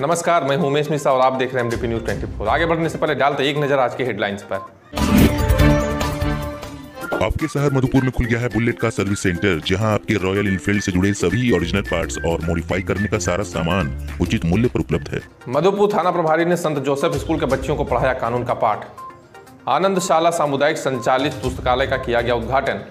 नमस्कार, मैं हूं उमेश मिश्रा और आप देख रहे हैं एमडीपी न्यूज 24। आगे बढ़ने से पहले डालते एक नजर आज के हेडलाइंस पर। आपके शहर मधुपुर में खुल गया है बुलेट का सर्विस सेंटर, जहां आपके रॉयल इनफील्ड से जुड़े सभी ओरिजिनल पार्ट्स और मॉडिफाई करने का सारा सामान उचित मूल्य पर उपलब्ध है। मधुपुर थाना प्रभारी ने संत जोसेफ स्कूल के बच्चों को पढ़ाया कानून का पाठ। आनंदशाला सामुदायिक संचालित पुस्तकालय का किया गया उद्घाटन।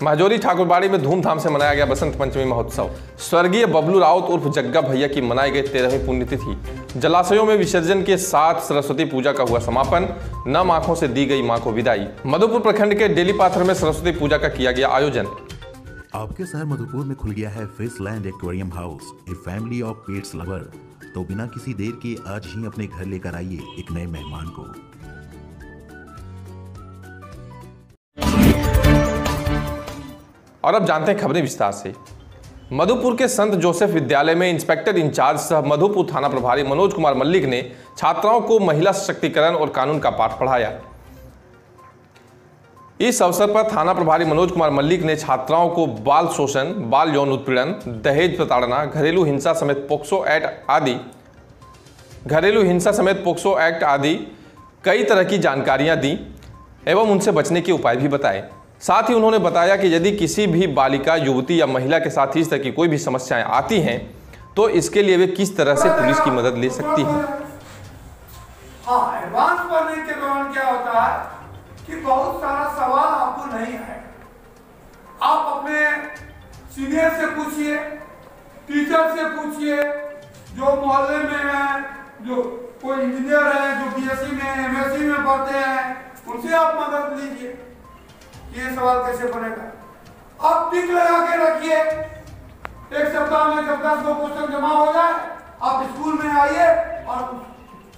महजोरी ठाकुरबाड़ी में धूमधाम से मनाया गया बसंत पंचमी महोत्सव। स्वर्गीय बबलू राउत उर्फ जग्गा भैया की मनाई गई 13वीं पुण्यतिथि। जलाशयों में विसर्जन के साथ सरस्वती पूजा का हुआ समापन। नम आंखों से दी गई मां को विदाई। मधुपुर प्रखंड के डेली पाथर में सरस्वती पूजा का किया गया आयोजन। आपके शहर मधुपुर में खुल गया है Fishland aquarium house, a family of pets lover. तो बिना किसी देर के आज ही अपने घर लेकर आइए एक नए मेहमान को। और अब जानते हैं खबरें विस्तार से। मधुपुर के संत जोसेफ विद्यालय में इंस्पेक्टर इंचार्ज सह मधुपुर थाना प्रभारी मनोज कुमार मल्लिक ने छात्राओं को महिला सशक्तिकरण और कानून का पाठ पढ़ाया। इस अवसर पर थाना प्रभारी मनोज कुमार मल्लिक ने छात्राओं को बाल शोषण, बाल यौन उत्पीड़न, दहेज प्रताड़ना, घरेलू हिंसा समेत पोक्सो एक्ट आदि कई तरह की जानकारियां दी एवं उनसे बचने के उपाय भी बताए। साथ ही उन्होंने बताया कि यदि किसी भी बालिका, युवती या महिला के साथ इस तरह की कोई भी समस्याएं आती हैं तो इसके लिए वे किस तरह से पुलिस की मदद ले सकती हैं। हाँ, एडवांस पढ़ने के दौरान क्या होता है कि बहुत सारा सवाल आपको नहीं आएगा। आप अपने सीनियर से पूछिए, टीचर से पूछिए, जो मोहल्ले में है, जो कोई इंजीनियर है, जो बीएससी में, एमएससी में पढ़ते हैं, उनसे आप मदद लीजिए। ये सवाल कैसे बनेगा? आप टिक लगा के रखिए। एक सप्ताह में जब 10 क्वेश्चन जमा हो जाए, आप स्कूल में आइए और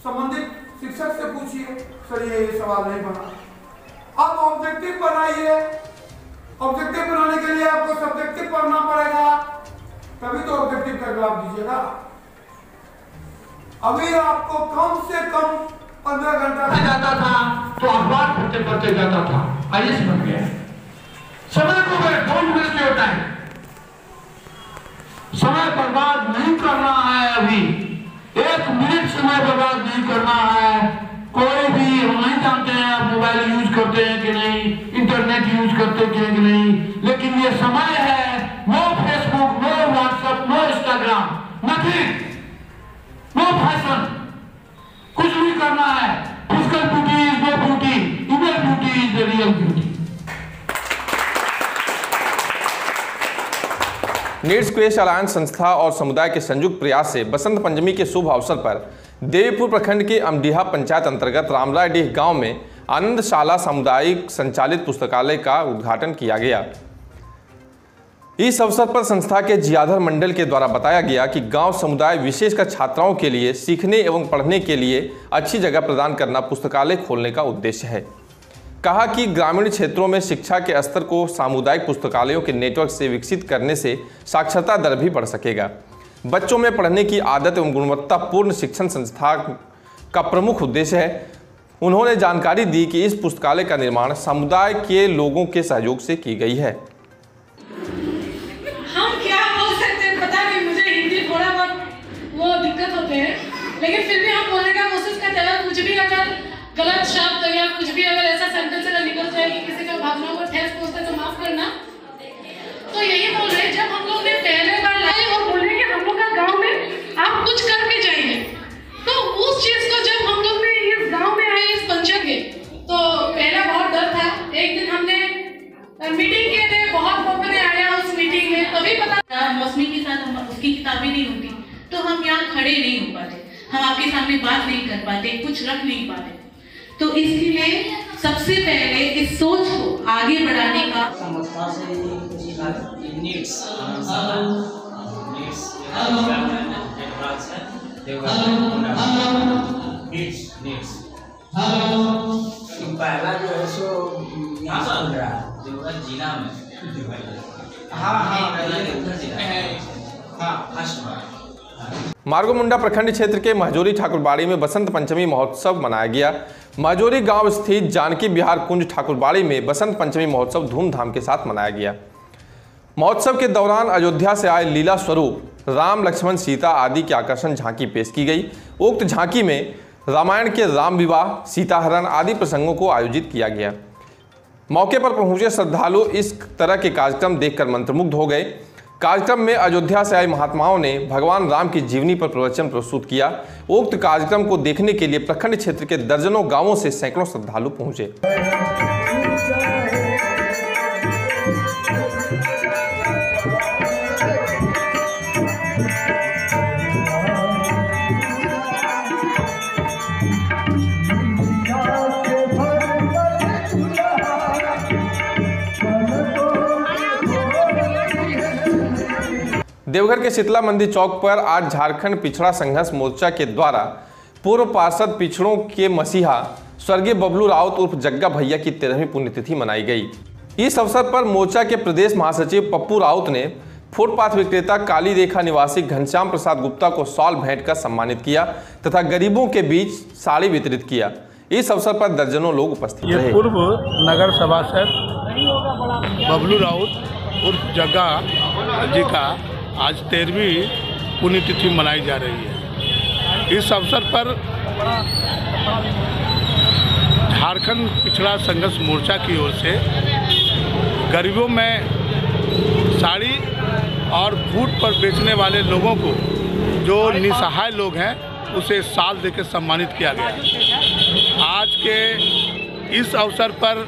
संबंधित शिक्षक से पूछिए, सर ये सवाल नहीं बना। आप ऑब्जेक्टिव बनाइए। ऑब्जेक्टिव बनाने के लिए आपको सब्जेक्टिव पढ़ना पड़ेगा, तभी तो ऑब्जेक्टिव का जवाब दीजिएगा। अभी आपको कम से कम 15 घंटा जाता था तो अखबार पढ़ते पढ़ते जाता था, आईएएस बन गया। समय को डोंट वेस्ट योर टाइम। समय बर्बाद नहीं करना है। अभी 1 मिनट समय बर्बाद नहीं करना है। कोई भी, हम नहीं जानते हैं आप मोबाइल यूज करते हैं कि नहीं, इंटरनेट यूज करते हैं कि नहीं, लेकिन ये समय है, no Facebook, no WhatsApp, no Instagram, nothing, no fashion, कुछ भी करना है। Physical beauty is no beauty, inner beauty is the real beauty. Needs quest alliance संस्था और समुदाय के संयुक्त प्रयास से बसंत पंचमी के शुभ अवसर पर देवीपुर प्रखंड के अमडीहा पंचायत अंतर्गत रामरायडीह गांव में आनंदशाला सामुदायिक संचालित पुस्तकालय का उद्घाटन किया गया। इस अवसर पर संस्था के जियाधर मंडल के द्वारा बताया गया कि गांव समुदाय विशेषकर छात्राओं के लिए सीखने एवं पढ़ने के लिए अच्छी जगह प्रदान करना पुस्तकालय खोलने का उद्देश्य है। कहा कि ग्रामीण क्षेत्रों में शिक्षा के स्तर को सामुदायिक पुस्तकालयों के नेटवर्क से विकसित करने से साक्षरता दर भी बढ़ सकेगा। बच्चों में पढ़ने की आदत एवं गुणवत्तापूर्ण शिक्षण संस्था का प्रमुख उद्देश्य है। उन्होंने जानकारी दी कि इस पुस्तकालय का निर्माण समुदाय के लोगों के सहयोग से की गई है। दिक्कत होते हैं, लेकिन फिर भी हम बोलने का कोशिश करते हैं। कुछ भी अगर गलत शब्द या कुछ भी अगर ऐसा सेंटेंस अगर निकल जाए कि किसी का भावनाओं को ठेस पहुंचता तो माफ करना। तो यही बोल रहे हैं, जब हम लोग ने पहले बार लाए और बोले कि हम लोग का गांव में आप कुछ करके जाइए, तो उस चीज को जब हम लोग ने इस गांव में आए, इस पंचायत के, तो पहला बहुत डर था। एक दिन हमने मीटिंग किए थे, बहुत लोगों ने आया उस मीटिंग में, तभी पता मौसमी के साथ हम उसकी किताबें नहीं होती तो हम यहाँ खड़े नहीं हो पाते, हम आपके सामने बात नहीं कर पाते, कुछ रख नहीं पाते। तो इसलिए सबसे पहले इस सोच को आगे बढ़ाने का संस्था से नीड्स पहला जो है सो यहाँ चल रहा है देवघर जिला में। मार्गोमुंडा प्रखंड क्षेत्र के महजोरी ठाकुरबाड़ी में बसंत पंचमी महोत्सव मनाया गया। महजोरी गांव स्थित जानकी विहार कुंज ठाकुरबाड़ी में बसंत पंचमी महोत्सव धूमधाम के साथ मनाया गया। महोत्सव के दौरान अयोध्या से आए लीला स्वरूप राम लक्ष्मण सीता आदि की आकर्षण झांकी पेश की गई। उक्त झांकी में रामायण के राम विवाह, सीताहरण आदि प्रसंगों को आयोजित किया गया। मौके पर पहुंचे श्रद्धालु इस तरह के कार्यक्रम देखकर मंत्रमुग्ध हो गए। कार्यक्रम में अयोध्या से आए महात्माओं ने भगवान राम की जीवनी पर प्रवचन प्रस्तुत किया। उक्त कार्यक्रम को देखने के लिए प्रखंड क्षेत्र के दर्जनों गांवों से सैकड़ों श्रद्धालु पहुंचे। देवघर के शीतला मंदिर चौक पर आज झारखंड पिछड़ा संघर्ष मोर्चा के द्वारा पूर्व पार्षद पिछड़ों के मसीहा स्वर्गीय बबलू राउत उर्फ जग्गा भैया की 13वीं पुण्यतिथि मनाई गई। इस अवसर पर मोर्चा के प्रदेश महासचिव पप्पू राउत ने फुटपाथ विक्रेता काली रेखा निवासी घनश्याम प्रसाद गुप्ता को शॉल भेंट कर सम्मानित किया तथा गरीबों के बीच साड़ी वितरित किया। इस अवसर पर दर्जनों लोग उपस्थित रहे। पूर्व नगर सभासद बबलू राउत उर्फ जग्गा जी का आज 13वीं पुण्यतिथि मनाई जा रही है। इस अवसर पर झारखंड पिछड़ा संघर्ष मोर्चा की ओर से गरीबों में साड़ी और फूट पर बेचने वाले लोगों को, जो निसहाय लोग हैं, उसे साल देकर सम्मानित किया गया। आज के इस अवसर पर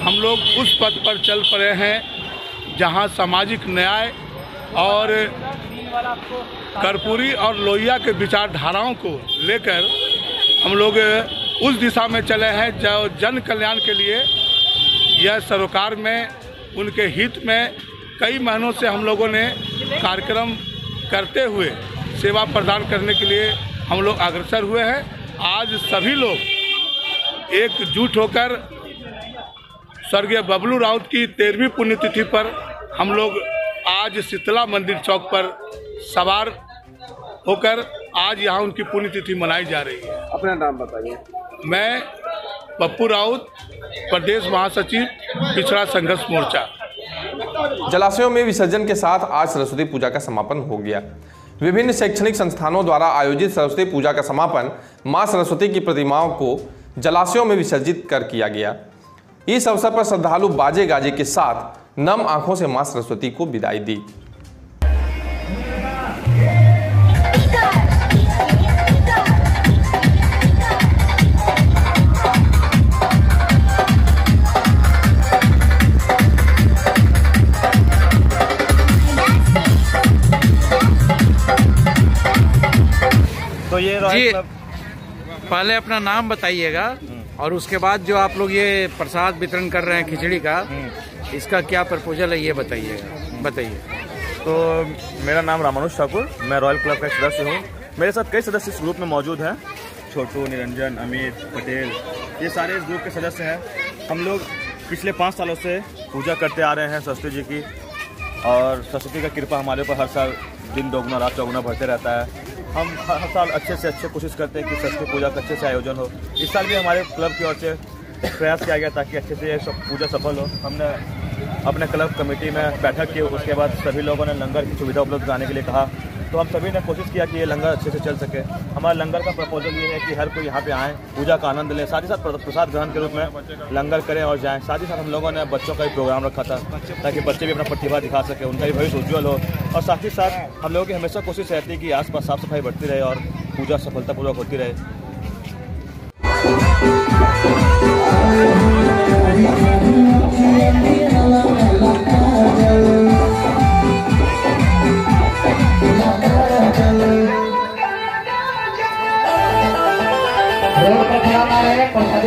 हम लोग उस पथ पर चल पड़े हैं जहां सामाजिक न्याय और कर्पूरी और लोहिया के विचारधाराओं को लेकर हम लोग उस दिशा में चले हैं जो जन कल्याण के लिए यह सरकार में उनके हित में कई महीनों से हम लोगों ने कार्यक्रम करते हुए सेवा प्रदान करने के लिए हम लोग अग्रसर हुए हैं। आज सभी लोग एकजुट होकर स्वर्गीय बबलू राउत की 13वीं पुण्यतिथि पर हम लोग आज शीतला मंदिर चौक पर सवार होकर आज यहाँ उनकी पुण्यतिथि मनाई जा रही है। अपना नाम बताइए। मैं पप्पू राउत, प्रदेश महासचिव पिछड़ा संघर्ष मोर्चा। जलाशयों में विसर्जन के साथ आज सरस्वती पूजा का समापन हो गया। विभिन्न शैक्षणिक संस्थानों द्वारा आयोजित सरस्वती पूजा का समापन मां सरस्वती की प्रतिमाओं को जलाशयों में विसर्जित कर किया गया। इस अवसर पर श्रद्धालु बाजे गाजे के साथ नम आंखों से मां सरस्वती को विदाई दी। तो ये जी, पहले अपना नाम बताइएगा और उसके बाद जो आप लोग ये प्रसाद वितरण कर रहे हैं खिचड़ी का, इसका क्या प्रपोजल है ये बताइएगा। बताइए। तो मेरा नाम रामानुज ठाकुर, मैं रॉयल क्लब का सदस्य हूँ। मेरे साथ कई सदस्य इस ग्रुप में मौजूद हैं। छोटू, निरंजन, अमित, पटेल, ये सारे इस ग्रुप के सदस्य हैं। हम लोग पिछले 5 सालों से पूजा करते आ रहे हैं सरस्वती जी की, और सरस्वती का कृपा हमारे ऊपर हर साल दिन दोगुना रात चौगुना बढ़ते रहता है। हम हर साल अच्छे से अच्छे कोशिश करते हैं कि सरस्वती पूजा का अच्छे से आयोजन हो। इस साल भी हमारे क्लब की ओर से प्रयास किया गया ताकि अच्छे से पूजा सफल हो। हमने अपने क्लब कमेटी में बैठक की, उसके बाद सभी लोगों ने लंगर की सुविधा उपलब्ध कराने के लिए कहा, तो हम सभी ने कोशिश किया कि ये लंगर अच्छे से चल सके। हमारा लंगर का प्रपोजल ये है कि हर कोई यहाँ पे आएँ, पूजा का आनंद लें, साथ ही साथ प्रसाद ग्रहण के रूप में लंगर करें और जाएँ। साथ ही साथ हम लोगों ने बच्चों का भी प्रोग्राम रखा था ताकि बच्चे भी अपना प्रतिभा दिखा सकें, उनका भी भविष्य उज्ज्वल हो। और साथ ही साथ हम लोगों की हमेशा कोशिश रहती है कि आसपास साफ सफाई बढ़ती रहे और पूजा सफलतापूर्वक होती रहे।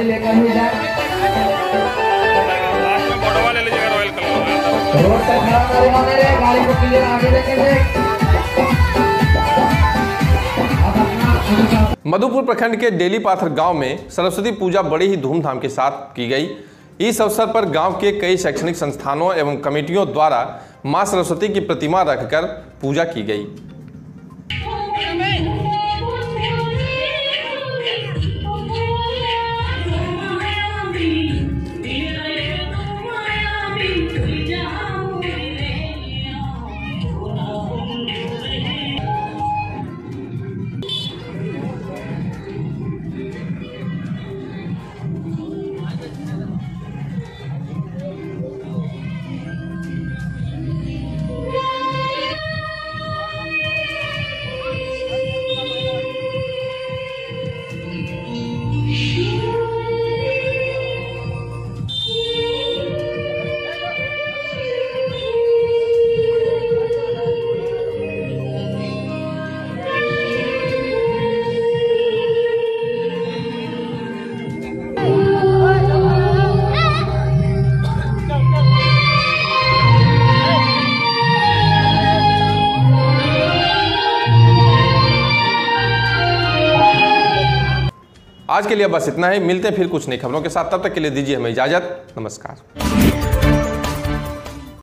लेकर ही जाए, ले लीजिएगा रॉयल कलर रोड पर खड़ा करेगा, मेरे गाड़ी को क्लियर आगे लेके मधुपुर प्रखंड के डेली पाथर गांव में सरस्वती पूजा बड़ी ही धूमधाम के साथ की गई। इस अवसर पर गांव के कई शैक्षणिक संस्थानों एवं कमेटियों द्वारा मां सरस्वती की प्रतिमा रखकर पूजा की गई। आज के लिए बस इतना ही, मिलते हैं फिर कुछ नई खबरों के साथ, तब तक के लिए दीजिए हमें इजाजत। नमस्कार।